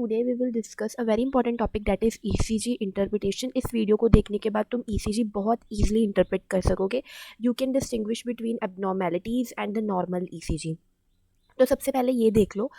today we will discuss a very important topic that is ECG interpretation. इस video को देखने के बाद तुम ECG बहुत easily interpret कर सकोगे. You can distinguish between abnormalities and the normal ECG. तो सबसे पहले ये देख लो,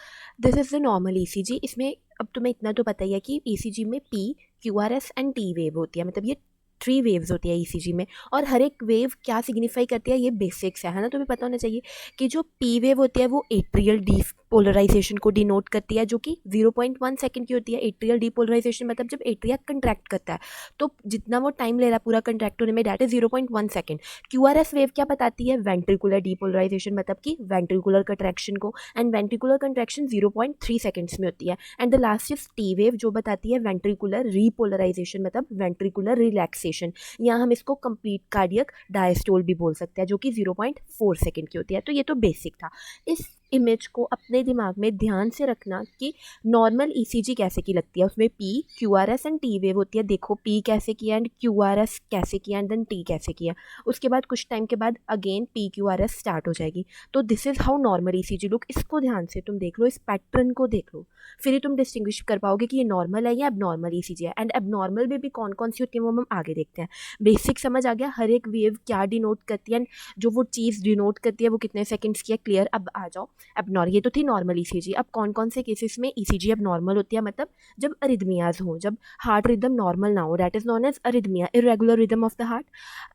this is the normal ECG. इसमें अब तुम्हें इतना तो पता ही है कि ECG में P, QRS and T wave होती है, मतलब ये 3 वेव्स होती है ECG में. और हर एक वेव क्या सिग्निफाई करती है ये बेसिक्स है ना. तुम्हें पता होना चाहिए कि जो P वेव होती है वो एट्रियल डीपोलराइजेशन को डिनोट करती है, जो कि 0.1 सेकंड की होती है. एट्रियल डीपोलराइजेशन मतलब जब एट्रिया कंट्रैक्ट करता है तो जितना वो टाइम ले रहा है पूरा कंट्रैक्ट होने में, that is 0.1 second. QRS wave क्या बताती है? वेंट्रिकुलर डीपोलराइजेशन, मतलब कि वेंट्रिकुलर कंट्रैक्शन को, एंड वेंट्रिकुलर कंट्रैक्शन 0.3 सेकंड्स में होती है. And the last is T wave जो बताती है वेंट्रिकुलर रीपोलराइजेशन, मतलब वेंट्रिकुलर रिलैक्सेशन. यहाँ हम इसको कंप्लीट कार्डियक डायस्टोल भी बोल सकते हैं, जो कि 0.4 सेकंड की होती है. तो ये तो बेसिक था. इस इमेज को अपने दिमाग में ध्यान से रखना कि नॉर्मल ECG कैसे की लगती है. उसमें P, QRS and T wave होती है. देखो P कैसे किया एंड QRS कैसे किया एंड देन T कैसे किया. उसके बाद कुछ टाइम के बाद अगेन P QRS स्टार्ट हो जाएगी. तो this is how normal ECG look. इसको ध्यान से तुम देख लो, इस पैटर्न को देख लो, फिर ही तुम डिस्टिंग्विश कर पाओगे कि ये नॉर्मल है या एबनॉर्मल ECG है. एंड एबनॉर्मल में भी कौन कौन सी होती है वो हम आगे देखते हैं. बेसिक समझ आ गया हर एक वेव क्या डिनोट करती है एंड जो वो चीज़ डिनोट करती है वो कितने सेकंड्स की है. क्लियर. अब आ जाओ एबनॉर्मल. ये तो थी नॉर्मल ECG. अब कौन कौन से केसेस में ECG एबनॉर्मल होती है, मतलब जब अरिदमियाज हो, जब हार्ट रिदम नॉर्मल ना हो, that is known as arrhythmia, irregular rhythm of the heart.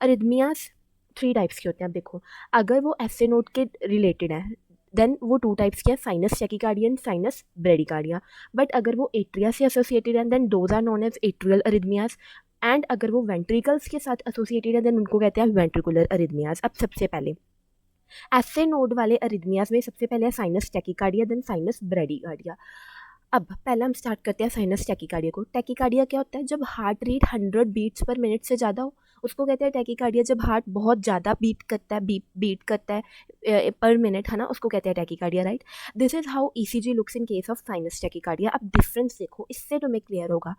Arrhythmias 3 types के होते हैं. अब देखो, अगर वो ऐसे नोट के रिलेटेड है देन वो 2 टाइप्स के हैं, sinus tachycardia and sinus bradycardia. But अगर वो एट्रिया से एसोसिएटेड है then those are known as atrial arrhythmias. And अगर वो वेंट्रिकल्स के साथ एसोसिएटेड है देन उनको कहते हैं वेंट्रिकुलर अरिदमियाज. अब सबसे पहले ऐसे नोड वाले अरिदमियाज में सबसे पहले है sinus tachycardia then sinus bradycardia. अब पहले हम स्टार्ट करते हैं साइनस टैकीकार्डिया को. टैकीकार्डिया क्या होता है? जब heart rate 100 beats per minute से ज़्यादा हो उसको कहते हैं टैकीकार्डिया. जब हार्ट बहुत ज़्यादा बीट करता है पर मिनट, है ना, उसको कहते हैं tachycardia, right. This is how ECG looks in case of sinus tachycardia. अब डिफरेंस देखो, इससे तुम्हें क्लियर होगा.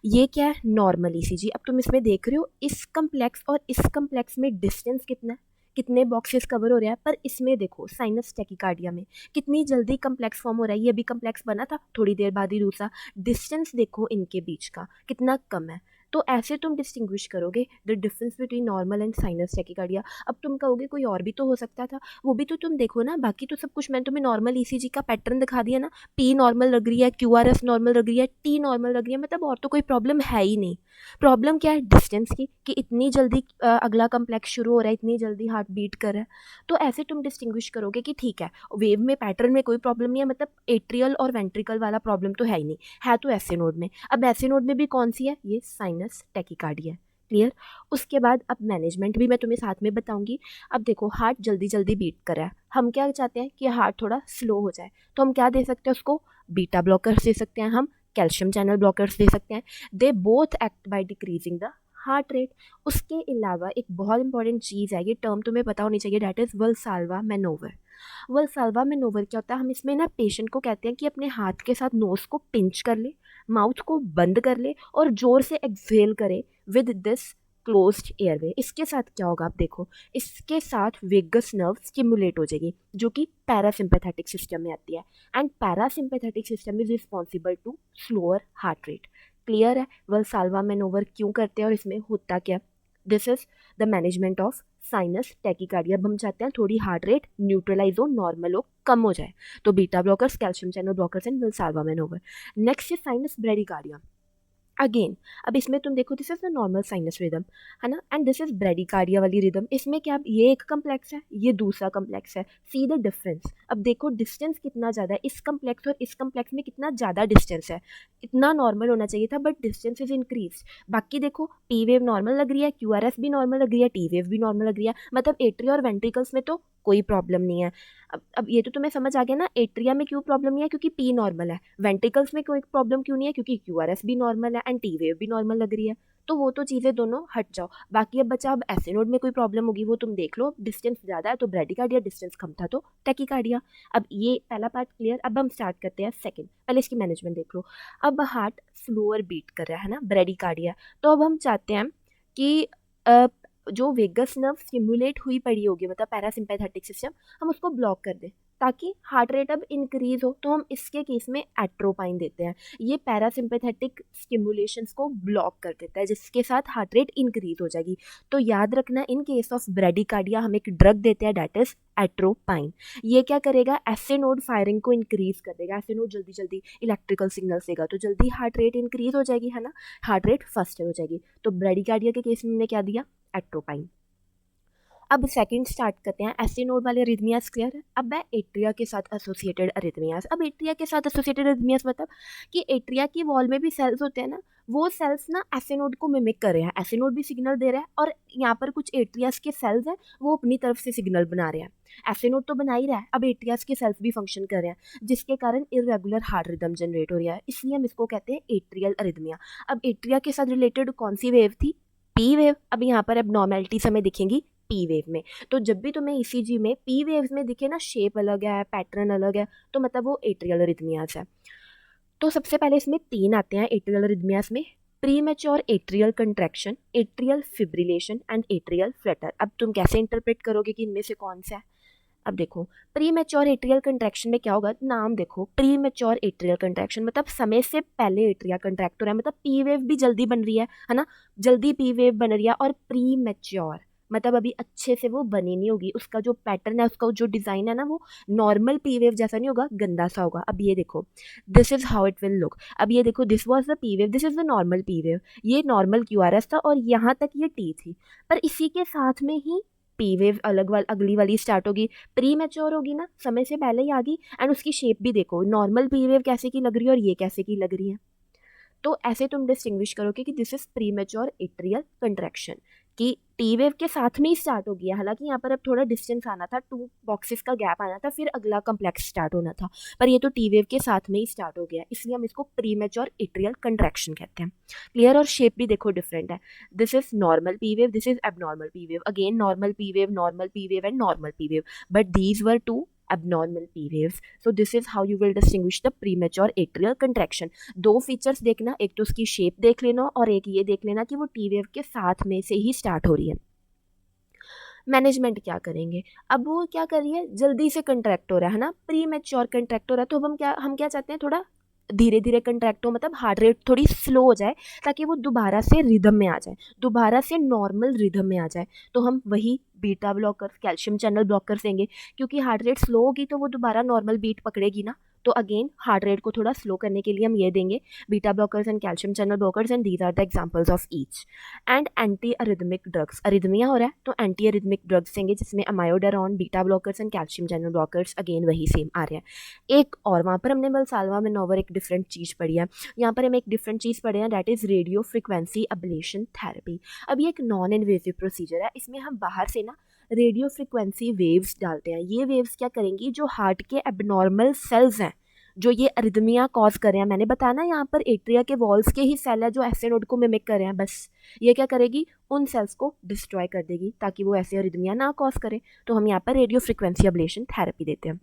ये क्या है? Normal ECG. अब तुम इसमें देख रहे हो इस कम्प्लेक्स और इस कम्प्लेक्स में डिस्टेंस कितना है, कितने बॉक्सेस कवर हो रहे हैं. पर इसमें देखो साइनस टैकीकार्डिया में कितनी जल्दी कम्प्लेक्स फॉर्म हो रहा है. ये भी कम्प्लेक्स बना था, थोड़ी देर बाद ही दूसरा. डिस्टेंस देखो इनके बीच का कितना कम है. तो ऐसे तुम डिस्टिंग्विश करोगे the difference between normal and sinus tachycardia. अब तुम कहोगे कोई और भी तो हो सकता था, वो भी तो तुम देखो ना. बाकी तो सब कुछ मैंने तुम्हें नॉर्मल ECG का पैटर्न दिखा दिया ना. P नॉर्मल लग रही है, QRS नॉर्मल लग रही है, T नॉर्मल लग रही है, मतलब और तो कोई प्रॉब्लम है ही नहीं. प्रॉब्लम क्या है? डिस्टेंस की, कि इतनी जल्दी अगला कम्प्लेक्स शुरू हो रहा है, इतनी जल्दी हार्ट बीट कर रहा है. तो ऐसे तुम डिस्टिंग्विश करोगे कि ठीक है वेव में पैटर्न में कोई प्रॉब्लम नहीं है, मतलब एट्रियल और वेंट्रिकल वाला प्रॉब्लम तो है ही नहीं, है तो ऐसे नोड में. अब ऐसे नोड में भी कौन सी है? ये साइनस टैकीकार्डिया. क्लियर. उसके बाद अब मैनेजमेंट भी मैं तुम्हें साथ में बताऊंगी. अब देखो हार्ट जल्दी जल्दी बीट कर रहा है, हम क्या चाहते हैं कि हार्ट थोड़ा स्लो हो जाए. तो हम क्या दे सकते हैं उसको? बीटा ब्लॉकर्स दे सकते हैं, हम कैल्शियम चैनल ब्लॉकर्स दे सकते हैं. They both act by decreasing the heart rate. उसके अलावा एक बहुत इंपॉर्टेंट चीज़ है, ये टर्म तुम्हें पता होनी चाहिए, डैट इज़ वल्साल्वा मैनोवर. वल्साल्वा मैनोवर क्या होता है? हम इसमें ना पेशेंट को कहते हैं कि अपने हाथ के साथ नोज़ को पिंच कर ले, माउथ को बंद कर ले और ज़ोर से एक्सहेल करे विद दिस क्लोज्ड एयरवे. इसके साथ क्या होगा? आप देखो, इसके साथ वेगस नर्व स्टिमुलेट हो जाएगी जो कि पैरासिम्पैथेटिक सिस्टम में आती है. And parasympathetic system is responsible to slower heart rate. Clear है वल्साल्वा मैनोवर क्यों करते हैं और इसमें होता क्या? This is the management of sinus tachycardia. अब हम चाहते हैं थोड़ी हार्ट रेट न्यूट्रलाइज हो, नॉर्मल हो, कम हो जाए, तो beta blockers, calcium channel blockers and Valsalva manoeuvre. Next is sinus bradycardia. Again अब इसमें तुम देखो this is the normal sinus rhythm, है ना, एंड दिस इज ब्रेडिकार्डिया वाली रिदम. इसमें क्या, ये एक कम्प्लेक्स है, ये दूसरा कम्प्लेक्स है. See the difference. अब देखो डिस्टेंस कितना ज़्यादा है, इस कम्प्लेक्स और इस कम्प्लेक्स में कितना ज़्यादा डिस्टेंस है. इतना नॉर्मल होना चाहिए था बट डिस्टेंस इज इंक्रीज. बाकी देखो P वेव नॉर्मल लग रही है, QRS भी नॉर्मल लग रही है, T वेव भी नॉर्मल लग रही है, मतलब एट्रिया और वेंट्रिकल्स में तो कोई प्रॉब्लम नहीं है. अब ये तो तुम्हें समझ आ गया ना एट्रिया में क्यों प्रॉब्लम नहीं है, क्योंकि P नॉर्मल है. वेंट्रिकल्स में कोई प्रॉब्लम क्यों नहीं है, क्योंकि QRS भी नॉर्मल है एंड T वेव भी नॉर्मल लग रही है. तो वो तो चीज़ें दोनों हट जाओ. बाकी अब बचा, अब ऐसे नोड में कोई प्रॉब्लम होगी वो तुम देख लो. डिस्टेंस ज़्यादा है तो ब्रेडिकार्डिया, डिस्टेंस कम था तो टैकीकार्डिया. अब ये पहला पार्ट क्लियर. अब हम स्टार्ट करते हैं सेकंड. पहले इसकी मैनेजमेंट देख लो. अब हार्ट स्लोअर बीट कर रहा है ना, ब्रेडिकार्डिया. तो अब हम चाहते हैं कि जो वेगस नर्व स्टिमुलेट हुई पड़ी होगी, मतलब पैरासिम्पैथेटिक सिस्टम, हम उसको ब्लॉक कर दें. ताकि हार्ट रेट अब इंक्रीज हो, तो हम इसके केस में एट्रोपाइन देते हैं। ये पैरासिम्पैथेटिक स्टिमुलेशंस को ब्लॉक कर देता है, जिसके साथ हार्ट रेट इंक्रीज हो जाएगी। तो याद रखना, इन केस ऑफ ब्रेडिकार्डिया हम एक ड्रग देते हैं, डेट इज एट्रोपाइन। ये क्या करेगा, एसए नोड फायरिंग को इंक्रीज कर देगा। एसए नोड जल्दी जल्दी इलेक्ट्रिकल सिग्नल देगा, तो जल्दी हार्ट रेट इंक्रीज हो जाएगी, है ना, हार्ट रेट फास्टर हो जाएगी। तो ब्रेडिकार्डिया के केस में हमने क्या दिया, एट्रोपाइन। अब सेकंड स्टार्ट करते हैं, एसए नोड वाले अरिथमियास क्लियर है। अब है एट्रिया के साथ एसोसिएटेड अरिथमियास। अब एट्रिया के साथ एसोसिएटेड अरिथमियास मतलब कि एट्रिया की वॉल में भी सेल्स होते हैं ना, वो सेल्स ना एसए नोड को मिमिक कर रहे हैं, एसए नोड भी सिग्नल दे रहा है और यहाँ पर कुछ एट्रियास के सेल्स हैं वो अपनी तरफ से सिग्नल बना रहे हैं। एसए नोड तो बना ही रहा है, अब एट्रियास के सेल्स भी फंक्शन कर रहे हैं, जिसके कारण इरेगुलर हार्ट रिदम जनरेट हो रहा है, इसलिए हम इसको कहते हैं एट्रियल अरिथमिया। अब एट्रिया के साथ रिलेटेड कौन सी वेव थी, पी वेव। अब यहाँ पर एबनॉर्मेलिटीज हमें दिखेंगी पी वेव में। तो जब भी तुम्हें ईसीजी में पी वेव्स में दिखे ना, शेप अलग है, पैटर्न अलग है, तो मतलब वो एट्रियल अरिथमियास है। तो सबसे पहले इसमें 3 आते हैं एट्रियल अरिथमियास में, premature atrial contraction, atrial fibrillation and atrial Flutter. अब तुम कैसे इंटरप्रेट करोगे कि इनमें से कौन सा है। अब देखो, प्रीमेच्योर एट्रियल कंट्रैक्शन में क्या होगा, नाम देखो, प्रीमेच्योर एट्रियल कंट्रैक्शन मतलब समय से पहले एट्रिया कंट्रैक्ट हो रहा है, मतलब पी वेव भी जल्दी बन रही है ना, जल्दी पी वेव बन रही है। और प्रीमेच्योर मतलब अभी अच्छे से वो बनी नहीं होगी, उसका जो पैटर्न है, उसका जो डिज़ाइन है ना, वो नॉर्मल पी वेव जैसा नहीं होगा, गंदा सा होगा। अब ये देखो, this is how it will look. अब ये देखो, this was the P wave, this is the normal P wave, ये नॉर्मल क्यू आर एस था और यहाँ तक ये टी थी। पर इसी के साथ में ही पी वेव अगली वाली स्टार्ट होगी, प्री मैच्योर होगी ना, समय से पहले ही आ गई। एंड उसकी शेप भी देखो, नॉर्मल पी वेव कैसे की लग रही है और ये कैसे की लग रही है। तो ऐसे तुम डिस्टिंग्विश करोगे कि this is premature atrial contraction, कि टी वेव के साथ में ही स्टार्ट हो गया। हालांकि यहाँ पर अब थोड़ा डिस्टेंस आना था, 2 बॉक्सेस का गैप आना था, फिर अगला कम्प्लेक्स स्टार्ट होना था, पर ये तो टी वेव के साथ में ही स्टार्ट हो गया, इसलिए हम इसको प्रीमेच्योर एट्रियल कंट्रैक्शन कहते हैं। क्लियर। और शेप भी देखो डिफरेंट है, this is normal P wave, this is abnormal P wave, again normal P wave, normal P wave and normal P wave, but these were 2 abnormal P waves. So this is how you will distinguish the premature atrial contraction. 2 features देखना, एक तो उसकी shape देख लेना और एक ये देख लेना कि वो टी वेव के साथ में से ही स्टार्ट हो रही है। मैनेजमेंट क्या करेंगे, अब वो क्या कर रही है, जल्दी से कंट्रैक्ट हो रहा है ना, प्री मैच्योर कंट्रैक्ट हो रहा है, तो अब हम क्या चाहते हैं, थोड़ा धीरे धीरे कंट्रैक्ट हो, मतलब हार्ट रेट थोड़ी स्लो हो जाए, ताकि वो दोबारा से रिदम में आ जाए, दोबारा से नॉर्मल रिदम में आ जाए। तो हम वही beta blocker, calcium channel blocker देंगे, क्योंकि हार्ट रेट स्लो होगी तो वो दोबारा नॉर्मल बीट पकड़ेगी ना। तो अगेन हार्ट रेट को थोड़ा स्लो करने के लिए हम ये देंगे, beta blockers and calcium channel blockers, and these are the examples of each. And anti arrhythmic drugs, arrhythmia हो रहा है तो एंटी अरिथमिक ड्रग्स देंगे, जिसमें amiodarone, beta blockers and calcium channel blockers, again वही सेम आ रहे हैं। एक और वहाँ पर हमने बलसालवा में नोवर एक डिफरेंट चीज़ पढ़ी है, यहाँ पर हम एक डिफरेंट चीज़ पढ़े हैं, that is radio frequency ablation therapy. अब ये एक नॉन इन्वेसिव प्रोसीजर है, इसमें हम बाहर से ना रेडियो फ्रिक्वेंसी वेव्स डालते हैं। ये वेव्स क्या करेंगी, जो हार्ट के एबनॉर्मल सेल्स हैं, जो ये अरिथमिया कॉज कर रहे हैं, मैंने बताया ना यहाँ पर एट्रिया के वॉल्स के ही सेल है जो एसए नोड को मिमिक कर रहे हैं, बस ये क्या करेगी, उन सेल्स को डिस्ट्रॉय कर देगी ताकि वो ऐसे अरिथमिया ना कॉज करें। तो हम यहाँ पर रेडियो फ्रिक्वेंसी अब्लेशन थेरेपी देते हैं।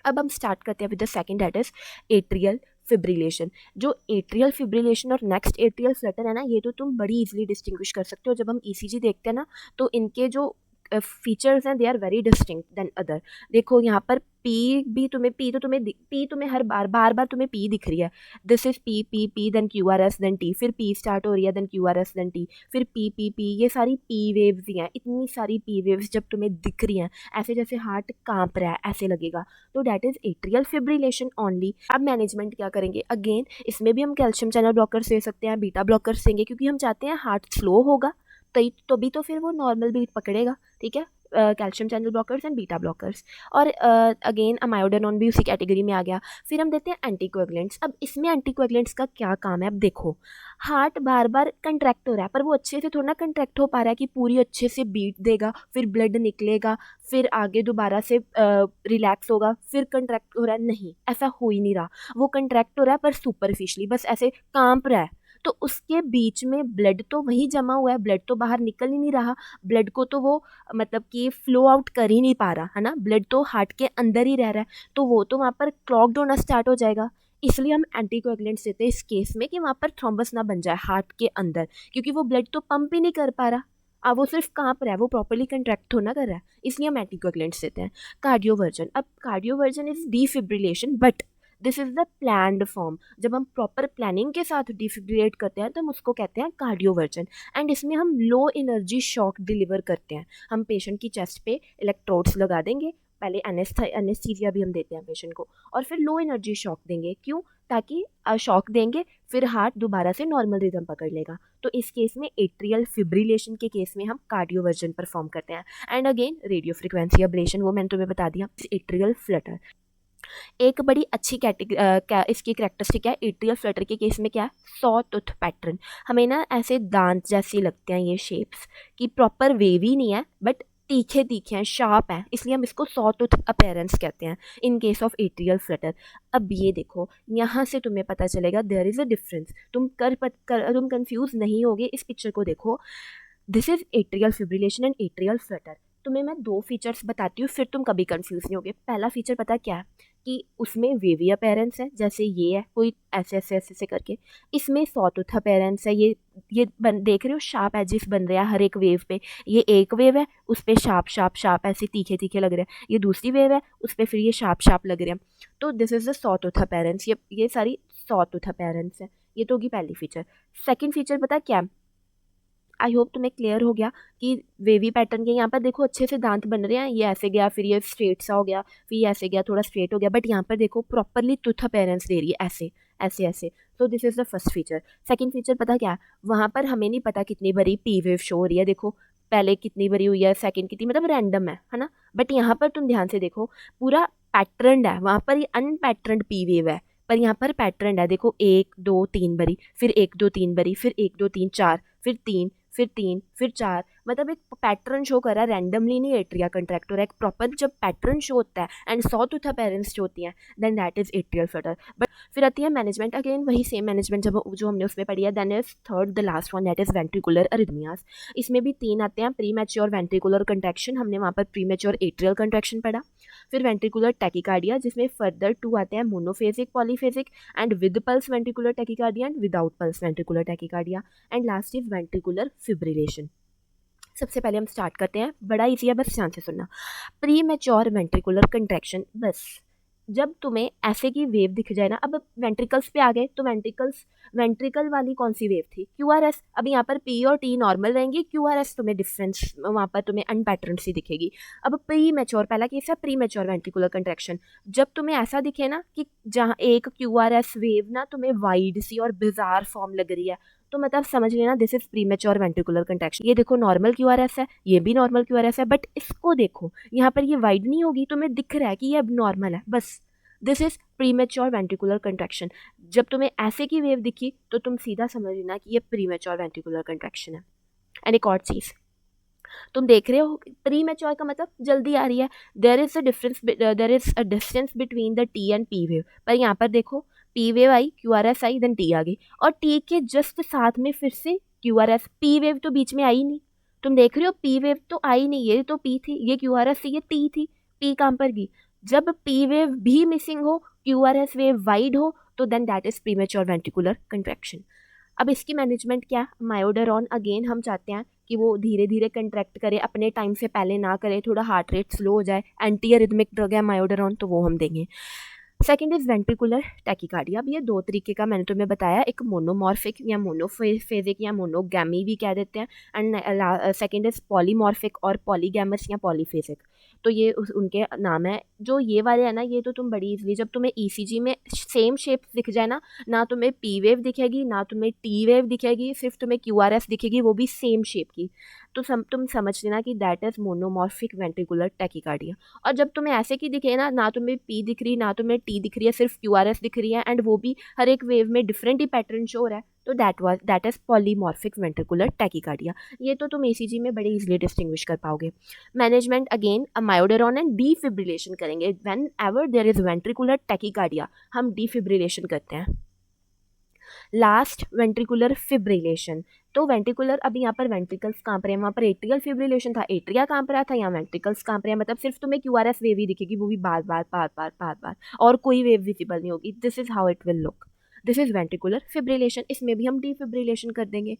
अब हम स्टार्ट करते हैं with the second, that is atrial fibrillation. जो एट्रियल फिब्रिलेशन और नेक्स्ट एट्रियल फ्लटर है ना, ये तो तुम बड़ी इजीली डिस्टिंग्विश कर सकते हो। जब हम ईसीजी देखते हैं ना, तो इनके जो फीचर्स हैं, they are very distinct then other. देखो यहाँ पर पी भी तुम्हें, पी तुम्हें हर बार तुम्हें पी दिख रही है, this is P P P, then Q R S, then T, फिर पी स्टार्ट हो रही है, then Q R S, then T, फिर पी पी पी, ये सारी पी वेव्स ही हैं। इतनी सारी पी वेव्स जब तुम्हें दिख रही हैं, ऐसे जैसे हार्ट कांप रहा है ऐसे लगेगा, तो that is atrial fibrillation only. अब मैनेजमेंट क्या करेंगे, अगेन इसमें भी हम कैल्शियम चैनल ब्लॉकर्स दे सकते हैं, बीटा ब्लॉकर्स देंगे, क्योंकि हम चाहते हैं हार्ट स्लो होगा, तभी तो फिर वो नॉर्मल बीट पकड़ेगा, ठीक है। Calcium channel blockers and beta blockers, और अगेन अमायोडानोन भी उसी कैटेगरी में आ गया। फिर हम देते हैं एंटीकोएगुलेंट्स। अब इसमें एंटीकोएगुलेंट्स का क्या काम है, अब देखो हार्ट बार बार कंट्रैक्ट हो रहा है, पर वो अच्छे से थोड़ा ना कंट्रैक्ट हो पा रहा है कि पूरी अच्छे से बीट देगा, फिर ब्लड निकलेगा, फिर आगे दोबारा से रिलैक्स होगा, फिर कंट्रैक्ट हो रहा है, नहीं, ऐसा हो ही नहीं रहा। वो कंट्रैक्ट हो रहा है पर सुपरफिशली, बस ऐसे कांप रहा है। तो उसके बीच में ब्लड तो वहीं जमा हुआ है, ब्लड तो बाहर निकल ही नहीं रहा, ब्लड को तो वो मतलब कि फ्लो आउट कर ही नहीं पा रहा है ना, ब्लड तो हार्ट के अंदर ही रह रहा है, तो वो तो वहाँ पर क्लॉग्ड होना स्टार्ट हो जाएगा। इसलिए हम एंटीकोएगुलेंट्स देते हैं इस केस में, कि वहाँ पर थ्रोम्बस ना बन जाए हार्ट के अंदर, क्योंकि वो ब्लड तो पंप ही नहीं कर पा रहा। अब वो सिर्फ कहाँ पर है, वो प्रॉपरली कंट्रैक्ट तो ना कर रहा है, इसलिए हम एंटीकोगुलेंट्स देते हैं। कार्डियोवर्जन, अब cardioversion is defibrillation but this is the planned form. जब हम प्रॉपर प्लानिंग के साथ डिफिब्रिलेट करते हैं तो हम उसको कहते हैं कार्डियोवर्जन। एंड इसमें हम लो एनर्जी शॉक डिलीवर करते हैं। हम पेशेंट की चेस्ट पे इलेक्ट्रोड्स लगा देंगे, पहले एनेस्थीसिया भी हम देते हैं पेशेंट को, और फिर लो एनर्जी शॉक देंगे। क्यों? ताकि शॉक देंगे फिर हार्ट दोबारा से नॉर्मल रिदम पकड़ लेगा। तो इस केस में एट्रियल फिब्रिलेशन के केस में हम कार्डियोवर्जन परफॉर्म करते हैं। And again radio frequency ablation, वो मैंने तुम्हें बता दिया। एट्रियल फ्लटर एक बड़ी अच्छी इसकी करेक्टरिस्टिक है। एट्रियल फ्लटर के केस में क्या है, सॉ टूथ पैटर्न। हमें ना ऐसे दांत जैसे लगते हैं ये शेप्स, कि प्रॉपर वेवी नहीं है बट तीखे तीखे हैं, शार्प हैं, इसलिए हम इसको सॉ टूथ अपीयरेंस कहते हैं in case of atrial Flutter. अब ये देखो, यहाँ से तुम्हें पता चलेगा देयर इज़ अ डिफरेंस। तुम कंफ्यूज नहीं होगे, इस पिक्चर को देखो। This is atrial fibrillation and atrial Flutter. तुम्हें मैं दो फीचर्स बताती हूँ, फिर तुम कभी कंफ्यूज नहीं होगे। पहला फीचर पता क्या है, कि उसमें वेवी अपेरेंस है, जैसे ये है कोई ऐसे ऐसे ऐसे ऐसे करके। इसमें सॉटूथ अपेरेंस है, ये देख रहे हो शार्प एजिस बन रहा है हर एक वेव पे। ये एक वेव है, उस पर शार्प शार्प शार्प ऐसे तीखे तीखे लग रहे हैं। ये दूसरी वेव है, उस पर फिर ये शार्प शार्प लग रहे हैं। तो this is the sawtooth appearance. ये सारी सॉटूथ अपेरेंस है। ये तो होगी पहली फीचर। सेकेंड फीचर पता क्या, आई होप तुम्हें क्लियर हो गया कि वेवी पैटर्न के यहाँ पर देखो अच्छे से दांत बन रहे हैं। ये ऐसे गया, फिर ये स्ट्रेट सा हो गया, फिर ये ऐसे गया, थोड़ा स्ट्रेट हो गया, बट यहाँ पर देखो प्रॉपरली टूथ अपेयरेंस दे रही है, ऐसे ऐसे ऐसे। तो this is the first feature. Second feature पता क्या है, वहाँ पर हमें नहीं पता कितनी बड़ी पी वेव शो हो रही है। देखो पहले कितनी बड़ी हुई है, सेकंड कितनी, मतलब रैंडम है ना। बट यहाँ पर तुम ध्यान से देखो, पूरा पैटर्न है। वहाँ पर ये अनपैटर्नड पी वेव है, पर यहाँ पर पैटर्न है। देखो 1 2 3 बरी, फिर 1 2 3 बरी, फिर 1 2 3 4, फिर 3, फिर 3, फिर 4, मतलब एक पैटर्न शो कर रहा है, रैंडमली नहीं एट्रिया कंट्रैक्ट हो रहा है। एक प्रॉपर जब पैटर्न शो होता है एंड सॉ टूथ अपेरेंस जो होती हैं, then that is atrial flutter. But फिर आती है मैनेजमेंट, अगेन वही सेम मैनेजमेंट जब जो हमने उसमें पढ़ी है। Then is third the last one, that is ventricular arrhythmias. इसमें भी 3 आते हैं, प्री मैच्योर वेंट्रिकुलर कंट्रैक्शन, हमने वहाँ पर प्री मैच्योर एट्रियल कंट्रैक्शन पढ़ा। फिर वेंट्रिकुलर टैकीकार्डिया, जिसमें फर्दर 2 आते हैं, monophasic polyphasic, and with pulse ventricular tachycardia and without pulse ventricular tachycardia. And last is ventricular fibrillation. सबसे पहले हम स्टार्ट करते हैं, बड़ा इजी है, बस ध्यान से सुनना। प्री मैच्योर वेंट्रिकुलर कंट्रैक्शन, बस जब तुम्हें ऐसे की वेव दिख जाए ना। अब वेंट्रिकल्स पे आ गए, तो वेंट्रिकल वाली कौन सी वेव थी, QRS। अब यहाँ पर P और T नॉर्मल रहेंगी, QRS तुम्हें डिफरेंस वहाँ पर तुम्हें अनपैटर्न सी दिखेगी। अब प्री मैच्योर, पहला केस है प्री मैच्योर वेंट्रिकुलर कंट्रैक्शन। जब तुम्हें ऐसा दिखे ना कि जहाँ एक QRS वेव ना तुम्हें वाइड सी और बिजार फॉर्म लग रही है, तो मतलब समझ लेना this is pre mature ventricular contraction. ये देखो नॉर्मल QRS है, ये भी नॉर्मल QRS है, बट इसको देखो यहाँ पर ये वाइड नहीं होगी, तुम्हें दिख रहा है कि ये अब नॉर्मल है, बस this is pre mature ventricular contraction. जब तुम्हें ऐसे की वेव दिखी तो तुम सीधा समझ लेना कि ये प्री मैच्योर वेंट्रिकुलर कंट्रैक्शन है। एंड एक और चीज़ तुम देख रहे हो, प्री मैच्योर का मतलब जल्दी आ रही है। There is a distance between the T and P wave. पर यहाँ पर देखो पी वेव आई, QRS आई, देन टी आ गई, और टी के जस्ट साथ में फिर से QRS। पी वेव तो बीच में आई नहीं, तुम देख रहे हो पी वेव तो आई नहीं, ये तो पी थी, ये QRS थी, ये टी थी, पी कहाँ पर गई। जब पी वेव भी मिसिंग हो, QRS वेव वाइड हो, तो then that is premature ventricular contraction. अब इसकी मैनेजमेंट क्या, मायोडरॉन अगेन हम चाहते हैं कि वो धीरे धीरे कंट्रैक्ट करे, अपने टाइम से पहले ना करे, थोड़ा हार्ट रेट स्लो हो जाए। एंटी अरिथमिक ड्रग है मायोडरॉन, तो वो हम देंगे। Second is ventricular tachycardia. अब ये दो तरीके का मैंने तुम्हें बताया, एक मोनोमॉर्फिक या मोनोफेजिक या मोनोगैमी भी कह देते हैं, एंड सेकेंड इज पॉलीमॉर्फिक और पॉलीगैमस या पॉलीफेजिक। तो ये उनके नाम है। जो ये वाले है ना, ये तो तुम बड़ी इजली, जब तुम्हें ECG में सेम शेप दिख जाए ना तुम्हें P वेव दिखेगी, ना तुम्हें T वेव दिखेगी, सिर्फ तुम्हें QRS दिखेगी, वो भी सेम शेप की, तो तुम समझ लेना कि that is monomorphic ventricular tachycardia. और जब तुम्हें ऐसे की दिखे ना तुम्हें P दिख रही, ना तुम्हें T दिख रही है, सिर्फ QRS दिख रही है, एंड वो भी हर एक वेव में डिफरेंट ही पैटर्न शो हो रहा है, तो that is polymorphic ventricular tachycardia. ये तो तुम ECG में बड़े इजीली डिस्टिंग्विश कर पाओगे। Management again amiodarone and defibrillation करेंगे। Whenever there is ventricular tachycardia, हम डीफिब्रिलेशन करते हैं। Last ventricular fibrillation. तो वेंट्रिकुलर, अभी यहाँ पर वेंट्रिकल्स कांप रहे हैं, वहाँ पर एट्रियल फिब्रिलेशन था, एट्रिया कांप रहा था, यहाँ वेंट्रिकल्स कांप रहे हैं, मतलब सिर्फ तुम्हें QRS वेव ही दिखेगी, वो भी बार बार बार बार बार बार, और कोई वेव विजिबल नहीं होगी। This is how it will look, this is ventricular fibrillation. इसमें भी हम डीफिब्रिलेशन कर देंगे।